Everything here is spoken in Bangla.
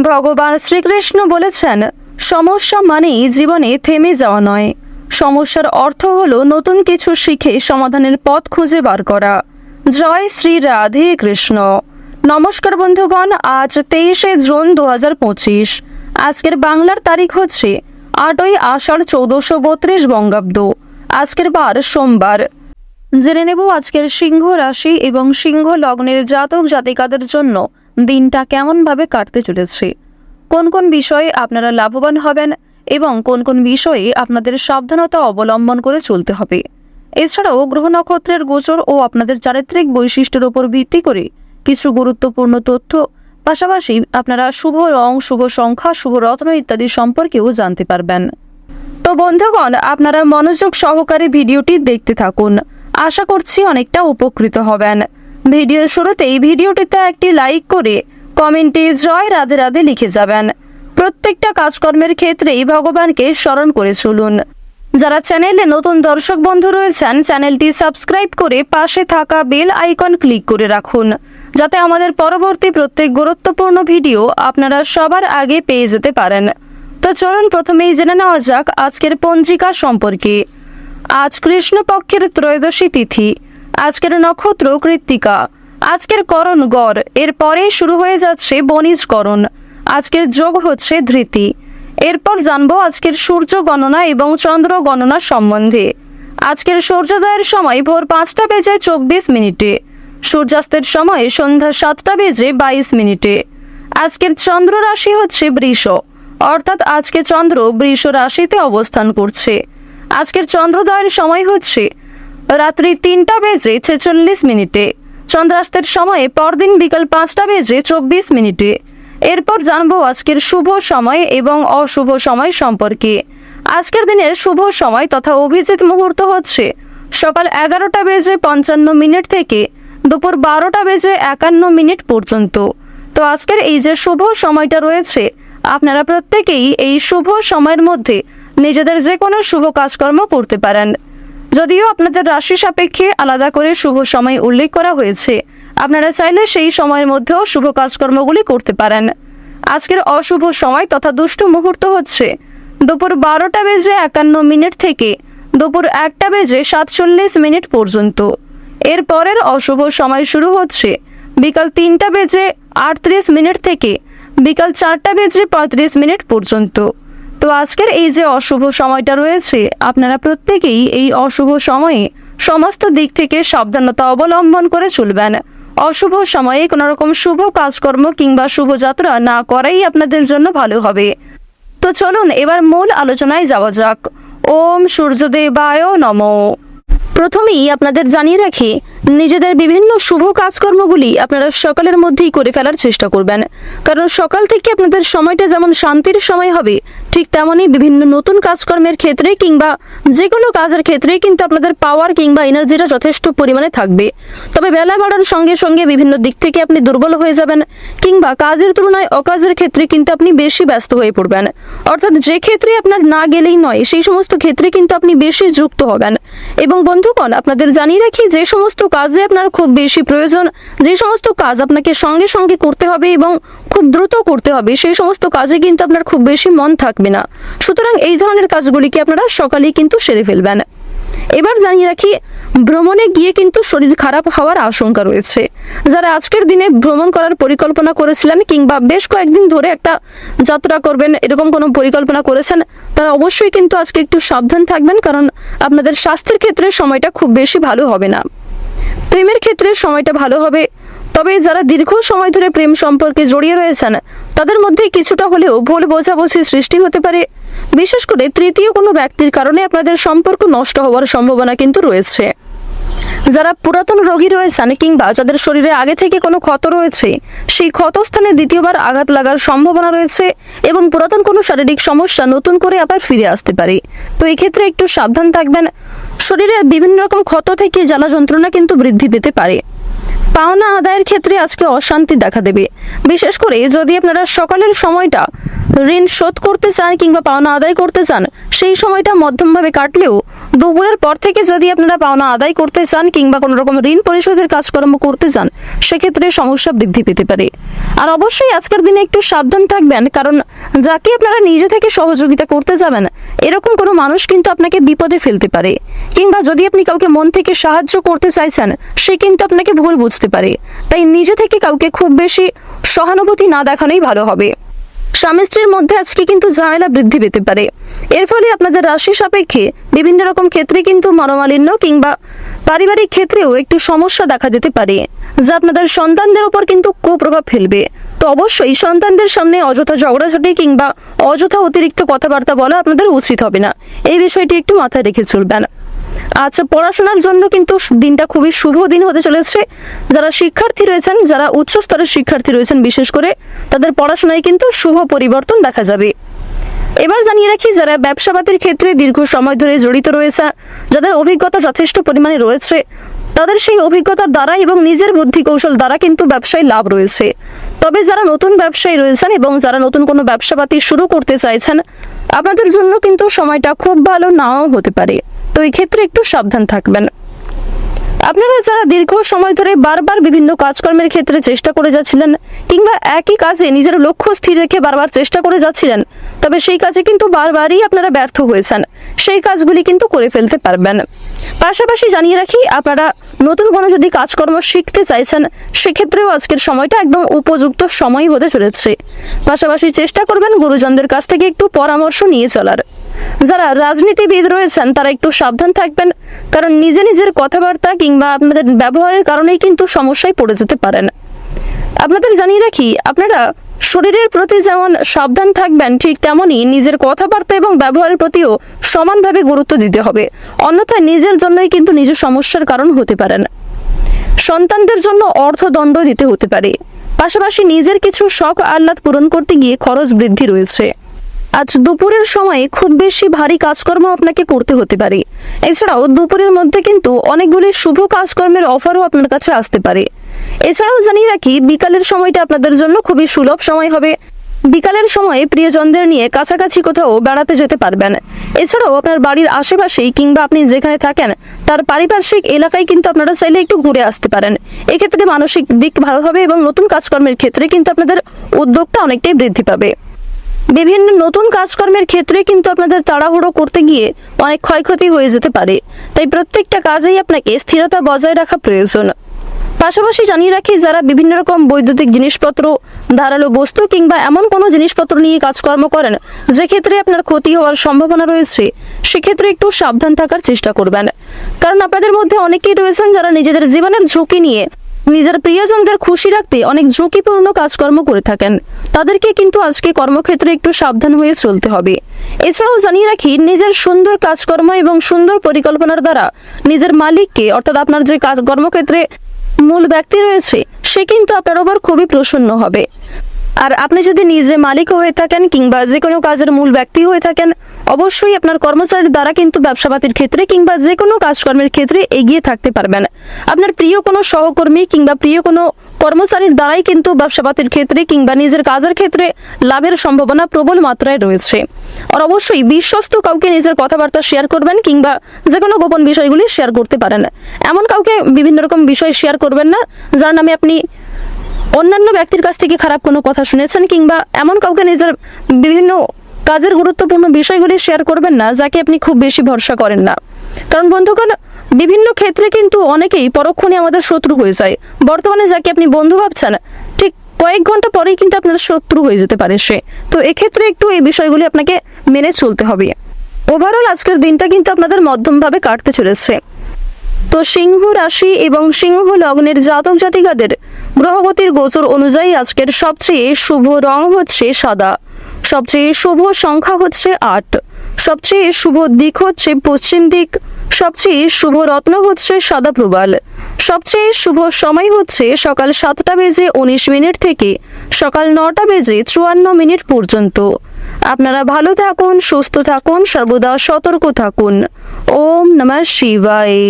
ভগবান শ্রীকৃষ্ণ বলেছেন, সমস্যা মানেই জীবনে থেমে যাওয়া নয়, সমস্যার অর্থ হলো নতুন কিছু শিখে সমাধানের পথ খুঁজে বার করা। জয় শ্রী রাধে কৃষ্ণ। নমস্কার বন্ধুগণ, আজ 23শে জুন 2025। আজকের বাংলার তারিখ হচ্ছে 8ই আষাঢ় 1432 বঙ্গাব্দ। আজকের বার সোমবার। জেনে নেব আজকের সিংহ রাশি এবং সিংহ লগ্নের জাতক জাতিকাদের জন্য দিনটা কেমনভাবে কাটতে চলেছে, কোন কোন বিষয়ে আপনারা লাভবান হবেন এবং কোন কোন বিষয়ে আপনাদের সাবধানতা অবলম্বন করে চলতে হবে। এছাড়াও গ্রহ নক্ষত্রের গোচর ও আপনাদের চারিত্রিক বৈশিষ্ট্যের উপর ভিত্তি করে কিছু গুরুত্বপূর্ণ তথ্য, পাশাপাশি আপনারা শুভ রং, শুভ সংখ্যা, শুভ রত্ন ইত্যাদি সম্পর্কেও জানতে পারবেন। তো বন্ধুগণ, আপনারা মনোযোগ সহকারে ভিডিওটি দেখতে থাকুন, আশা করছি অনেকটা উপকৃত হবেন। ভিডিওর শুরুতেই ভিডিওটিতে একটি লাইক করে কমেন্টে জয় রাধে রাধে লিখে যাবেন। প্রত্যেকটা কাজকর্মের ক্ষেত্রেই ভগবানকে স্মরণ করে চলুন। যারা চ্যানেলে নতুন দর্শক বন্ধু রয়েছেন, চ্যানেলটি সাবস্ক্রাইব করে পাশে থাকা বেল আইকন ক্লিক করে রাখুন, যাতে আমাদের পরবর্তী প্রত্যেক গুরুত্বপূর্ণ ভিডিও আপনারা সবার আগে পেয়ে যেতে পারেন। তো চলুন প্রথমেই জেনে নেওয়া যাক আজকের পঞ্জিকা সম্পর্কে। আজ কৃষ্ণপক্ষের ত্রয়োদশী তিথি, আজকের নক্ষত্র কৃত্তিকা, আজকের করণ গড়, এরপরে শুরু হয়ে যাচ্ছে বণিজ করণ, আজকের যোগ হচ্ছে ধৃতি। এরপর জানবো আজকের সূর্য গণনা এবং চন্দ্র গণনা সম্বন্ধে। আজকের সূর্যোদয়ের সময় ভোর 5টা বেজে 24 মিনিটে, সূর্যাস্তের সময় সন্ধ্যা 7টা বেজে 22 মিনিটে। আজকের চন্দ্র রাশি হচ্ছে বৃষ, অর্থাৎ আজকে চন্দ্র বৃষ রাশিতে অবস্থান করছে। আজকের চন্দ্রোদয়ের সময় হচ্ছে রাত্রি 3টা বেজে 46 মিনিটে, চন্দ্রাস্তের সময়ে পরদিন বিকাল 5টা বেজে 24 মিনিটে। এরপর জানবো আজকের শুভ সময় এবং অশুভ সময় সম্পর্কে। আজকের দিনের শুভ সময় তথা অভিজিৎ মুহূর্ত হচ্ছে সকাল 11টা বেজে 55 মিনিট থেকে দুপুর 12টা বেজে 51 মিনিট পর্যন্ত। তো আজকের এই যে শুভ সময়টা রয়েছে, আপনারা প্রত্যেকেই এই শুভ সময়ের মধ্যে নিজেদের যে কোনো শুভ কাজকর্ম করতে পারেন। যদিও আপনাদের রাশি সাপেক্ষে আলাদা করে শুভ সময় উল্লেখ করা হয়েছে, আপনারা চাইলে সেই সময়ের মধ্যেও শুভ কাজকর্মগুলি করতে পারেন। আজকের অশুভ সময় তথা দুষ্ট মুহূর্ত হচ্ছে দুপুর 12টা বেজে 51 মিনিট থেকে দুপুর 1টা বেজে 47 মিনিট পর্যন্ত। এর পরের অশুভ সময় শুরু হচ্ছে বিকাল 3টা বেজে 38 মিনিট থেকে বিকাল 4টা বেজে 35 মিনিট পর্যন্ত। তো আজকের এই যে অশুভ সময়টা রয়েছে, আপনারা প্রত্যেকেই এই অশুভ সময়ে সমস্ত দিক থেকে সাবধানতা অবলম্বন করে চলবেন। অশুভ সময়ে কোনো রকম শুভ কাজকর্ম কিংবা শুভযাত্রা না করাই আপনাদের জন্য ভালো হবে। তো চলুন এবার মূল আলোচনায় যাওয়া যাক। ওম সূর্যদেবায় নমঃ। প্রথমেই আপনাদের জানিয়ে রাখি, নিজেদের বিভিন্ন শুভ কাজকর্মগুলি আপনারা সকালের মধ্যেই করে ফেলার চেষ্টা করবেন, কারণ সকাল থেকে আপনাদের সময়টা যেমন শান্তির সময় হবে, ঠিক তেমনই বিভিন্ন নতুন কাজকর্মের ক্ষেত্রে কিংবা যে কোনো কাজের ক্ষেত্রে কিন্তু আপনাদের পাওয়ার কিংবা এনার্জিটা যথেষ্ট পরিমাণে থাকবে। তবে বেলা বাড়ার সঙ্গে সঙ্গে বিভিন্ন দিক থেকে আপনি দুর্বল হয়ে যাবেন কিংবা কাজের তুলনায় অকাজের ক্ষেত্রে কিন্তু আপনি বেশি ব্যস্ত হয়ে পড়বেন। অর্থাৎ যে ক্ষেত্রে আপনার না গেলেই নয়, সেই সমস্ত ক্ষেত্রে কিন্তু আপনি বেশি যুক্ত হবেন। এবং বন্ধুগণ, আপনাদের জানিয়ে রাখি, যে সমস্ত কাজে আপনার খুব বেশি প্রয়োজন, যে সমস্ত কাজ আপনাকে সঙ্গে সঙ্গে করতে হবে এবং খুব দ্রুত করতে হবে, সেই সমস্ত কাজে কিন্তু আপনার খুব বেশি মন থাকবে না। সুতরাং এই ধরনের কাজগুলিকে আপনারা সকালেই কিন্তু সেরে ফেলবেন। এবার জানিয়ে রাখি, ভ্রমণে গিয়ে কিন্তু শরীর খারাপ হওয়ার আশঙ্কা রয়েছে। যারা আজকের দিনে ভ্রমণ করার পরিকল্পনা করেছিলেন কিংবা বেশ কয়েকদিন ধরে একটা যাত্রা করবেন, এরকম কোনো পরিকল্পনা করেছেন, তারা অবশ্যই কিন্তু আজকে একটু সাবধান থাকবেন, কারণ আপনাদের স্বাস্থ্যের ক্ষেত্রে সময়টা খুব বেশি ভালো হবে না। প্রেমের ক্ষেত্রে সময়টা ভালো হবে, তবে যারা দীর্ঘ সময় ধরে প্রেম সম্পর্কে জড়িয়ে রয়েছেন, তাদের মধ্যে কিছুটা হলেও ভুল বোঝাবুঝির সৃষ্টি হতে পারে। বিশেষ করে তৃতীয় কোনো ব্যক্তির কারণে আপনাদের সম্পর্ক নষ্ট হওয়ার সম্ভাবনা কিন্তু রয়েছে। যারা পুরাতন রোগী রয়েছেন কিংবা যাদের শরীরে আগে থেকে কোনো ক্ষত রয়েছে, সেই ক্ষতস্থানে দ্বিতীয়বার আঘাত লাগার সম্ভাবনা রয়েছে এবং পুরাতন কোনো শারীরিক সমস্যা নতুন করে আবার ফিরে আসতে পারে। তো এই ক্ষেত্রে একটু সাবধান থাকবেন। শরীরে বিভিন্ন রকম ক্ষত থেকে জ্বালা যন্ত্রণা কিন্তু বৃদ্ধি পেতে পারে। পাওনা আদায়ের ক্ষেত্রে আজকে অশান্তি দেখা দেবে। বিশেষ করে যদি আপনারা সকালের সময়টা ঋণ শোধ করতে চান কিংবা পাওনা আদায় করতে চান, সেই সময়টা মধ্যমভাবে কাটলেও দুপুরের পর থেকে যদি আপনারা পাওনা আদায় করতে চান কিংবা কোনো রকম ঋণ পরিশোধের কাজকর্ম করতে চান, সেক্ষেত্রে সমস্যা বৃদ্ধি পেতে পারে। আর অবশ্যই আজকের দিনে একটু সাবধান থাকবেন, কারণ যাকে আপনারা নিজে থেকে সহযোগিতা করতে যাবেন এরকম কোনো মানুষ কিন্তু আপনাকে বিপদে ফেলতে পারে, কিংবা যদি আপনি কাউকে মন থেকে সাহায্য করতে চাইছেন সে কিন্তু আপনাকে ভুল বুঝতে পারে। তাই নিজে থেকে কাউকে খুব বেশি সহানুভূতি না দেখানোই ভালো হবে। স্বামী স্ত্রীর মধ্যে আজকে কিন্তু ঝামেলা বৃদ্ধি পেতে পারে। এর ফলে আপনাদের রাশি সাপেক্ষে বিভিন্ন রকম ক্ষেত্রে কিন্তু মনোমালিন্য কিংবা পারিবারিক ক্ষেত্রেও একটু সমস্যা দেখা দিতে পারে, যা আপনাদের সন্তানদের উপর কিন্তু কুপ্রভাব ফেলবে। তো অবশ্যই সন্তানদের সামনে অযথা ঝগড়াঝাটি কিংবা অযথা অতিরিক্ত কথাবার্তা বলা আপনাদের উচিত হবে না। এই বিষয়টি একটু মাথায় রেখে চলবেন। আচ্ছা, পড়াশোনার জন্য কিন্তু দিনটা খুবই শুভ দিন হতে চলেছে। যারা শিক্ষার্থী রয়েছেন, যারা উচ্চ স্তরের শিক্ষার্থী রয়েছেন বিশেষ করে, তাদের পড়াশোনায় কিন্তু শুভ পরিবর্তন দেখা যাবে। এবার জানিয়ে রাখি, যারা ব্যবসাপাতির ক্ষেত্রে দীর্ঘ সময় ধরে জড়িত রয়েছে, যাদের অভিজ্ঞতা যথেষ্ট পরিমাণে রয়েছে, তাদের সেই অভিজ্ঞতার দ্বারা এবং নিজের বুদ্ধি কৌশল দ্বারা কিন্তু ব্যবসায় লাভ রয়েছে। তবে যারা নতুন ব্যবসায়ী রয়েছেন এবং যারা নতুন কোনো ব্যবসাপাতি শুরু করতে চাইছেন, আপনাদের জন্য কিন্তু সময়টা খুব ভালো নাও হতে পারে। তো এই ক্ষেত্রে একটু সাবধান থাকবেন। আপনারা যারা দীর্ঘ সময় ধরে বারবার বিভিন্ন কাজকর্মের ক্ষেত্রে চেষ্টা করে যাচ্ছিলেন কিংবা একই কাজে নিজের লক্ষ্য স্থির রেখে বারবার চেষ্টা করে যাচ্ছিলেন, তবে সেই কাজে কিন্তু বারবারই আপনারা ব্যর্থ হয়েছেন, সেই কাজগুলি কিন্তু করে ফেলতে পারবেন। পাশাপাশি জানিয়ে রাখি, আপনারা নতুন কোনো যদি কাজকর্ম শিখতে চাইছেন, সেক্ষেত্রেও আজকের সময়টা একদম উপযুক্ত সময় হতে চলেছে। পাশাপাশি চেষ্টা করবেন গুরুজনদের কাছ থেকে একটু পরামর্শ নিয়ে চলার। যারা রাজনীতিবিদ রয়েছেন তারা একটু সাবধান থাকবেন, কারণ নিজের কথাবার্তা কিংবা আপনাদের ব্যবহারের কারণেই কিন্তু সমস্যায় পড়ে যেতে পারেন। আপনাদের জানিয়ে রাখি, আপনারা শরীরের প্রতি যেমন সাবধান থাকবেন, ঠিক তেমনই নিজের কথাবার্তা এবং ব্যবহারের প্রতিও সমানভাবে গুরুত্ব দিতে হবে, অন্যথায় নিজের জন্যই কিন্তু নিজের সমস্যার কারণ হতে পারেন। সন্তানদের জন্য অর্থদণ্ড দিতে হতে পারে। পাশাপাশি নিজের কিছু শখ আহ্লাদ পূরণ করতে গিয়ে খরচ বৃদ্ধি রয়েছে। আজ দুপুরের সময় খুব বেশি ভারী কাজকর্ম আপনাকে করতে হতে পারে। এছাড়াও দুপুরের মধ্যে কিন্তু অনেকগুলি শুভ কাজকর্মের অফারও আপনার কাছে আসতে পারে। এছাড়াও জানিয়ে রাখি, বিকালের সময়টা আপনাদের জন্য খুবই সুলভ সময় হবে। বিকালের সময়ে প্রিয়জনদের নিয়ে কাছাকাছি কোথাও বেড়াতে যেতে পারবেন। এছাড়াও আপনার বাড়ির আশেপাশেই কিংবা আপনি যেখানে থাকেন তার পারিপার্শ্বিক এলাকায় কিন্তু আপনারা চাইলে একটু ঘুরে আসতে পারেন। এক্ষেত্রে মানসিক দিক ভালো হবে এবং নতুন কাজকর্মের ক্ষেত্রে কিন্তু আপনাদের উদ্যোগটা অনেকটাই বৃদ্ধি পাবে। বিভিন্ন নতুন কাজকর্মের ক্ষেত্রে কিন্তু আপনাদের তাড়াহুড়ো করতে গিয়ে অনেক ক্ষয়ক্ষতি হয়ে যেতে পারে, তাই প্রত্যেকটা কাজেই আপনাকে স্থিরতা বজায় রাখা প্রয়োজন। পাশাপাশি জানিয়ে রাখি, যারা বিভিন্ন রকম বৈদ্যুতিক জিনিসপত্র, ধারালো বস্তু কিংবা এমন কোনো জিনিসপত্র নিয়ে কাজকর্ম করেন যে ক্ষেত্রে আপনার ক্ষতি হওয়ার সম্ভাবনা রয়েছে, সেক্ষেত্রে একটু সাবধান থাকার চেষ্টা করবেন। কারণ আপনাদের মধ্যে অনেকেই রয়েছেন যারা নিজেদের জীবনের ঝুঁকি নিয়ে নিজের প্রিয়জনদের খুশি রাখতে অনেক ঝুঁকিপূর্ণ কাজকর্ম করে থাকেন। তাদেরকে কিন্তু আজকে কর্মক্ষেত্রে একটু সাবধান হয়ে চলতে হবে। এছাড়াও জানিয়ে রাখি, নিজের সুন্দর কাজকর্ম এবং সুন্দর পরিকল্পনার দ্বারা নিজের মালিককে, অর্থাৎ আপনার যে কর্মক্ষেত্রে মূল ব্যক্তি রয়েছে, সে কিন্তু আপনার ওপর খুবই প্রসন্ন হবে। আর আপনি যদি নিজে মালিক হয়ে থাকেন কিংবা যে কোনো কাজের মূল ব্যক্তি হয়ে থাকেন, অবশ্যই আপনার কর্মচারীর দ্বারা কিন্তু ব্যবসাপাতির ক্ষেত্রে কিংবা যে কোনো কাজকর্মের ক্ষেত্রে এগিয়ে থাকতে পারবেন। আপনার প্রিয় কোনো সহকর্মী কিংবা প্রিয় কোনো কর্মচারীর দ্বারাই কিন্তু ব্যবসাপাতির ক্ষেত্রে কিংবা নিজের কাজের ক্ষেত্রে লাভের সম্ভাবনা প্রবল মাত্রায় রয়েছে। আর অবশ্যই বিশ্বস্ত কাউকে নিজের কথাবার্তা শেয়ার করবেন কিংবা যে কোনো গোপন বিষয়গুলি শেয়ার করতে পারেন। এমন কাউকে বিভিন্ন রকম বিষয় শেয়ার করবেন না যার নামে আপনি অন্যান্য ব্যক্তির কাছ থেকে খারাপ কোনো কথা শুনেছেন, কিংবা এমন কাউকে নিজের বিভিন্ন কাজের গুরুত্বপূর্ণ বিষয়গুলি শেয়ার করবেন না যাকে আপনি খুব বেশি ভরসা করেন না। কারণ বন্ধুগণ, বিভিন্ন ক্ষেত্রে কিন্তু অনেকেই পরক্ষণে আমাদের শত্রু হয়ে যায়। বর্তমানে যাকে আপনি বন্ধু ভাবছেন, ঠিক কয়েক ঘন্টা পরেই কিন্তু আপনার শত্রু হয়ে যেতে পারে সে। তো এক্ষেত্রে একটু এই বিষয়গুলি আপনাকে মেনে চলতে হবে। ওভারঅল আজকের দিনটা কিন্তু আপনাদের মধ্যমভাবে কাটতে চলেছে। তো সিংহ রাশি এবং সিংহ লগ্নের জাতক জাতিকাদের গ্রহগতির গোচর অনুযায়ী আজকের সবচেয়ে শুভ রং হচ্ছে সাদা, সবচেয়ে শুভ সংখ্যা হচ্ছে 8, সবচেয়ে শুভ দিক হচ্ছে পশ্চিম দিক, সবচেয়ে শুভ রত্ন হচ্ছে সাদা প্রবাল, সবচেয়ে শুভ সময় হচ্ছে সকাল 7:19 থেকে সকাল 9:54 পর্যন্ত। আপনারা ভালো থাকুন, সুস্থ থাকুন, সর্বদা সতর্ক থাকুন। ওম নমঃ শিবায়।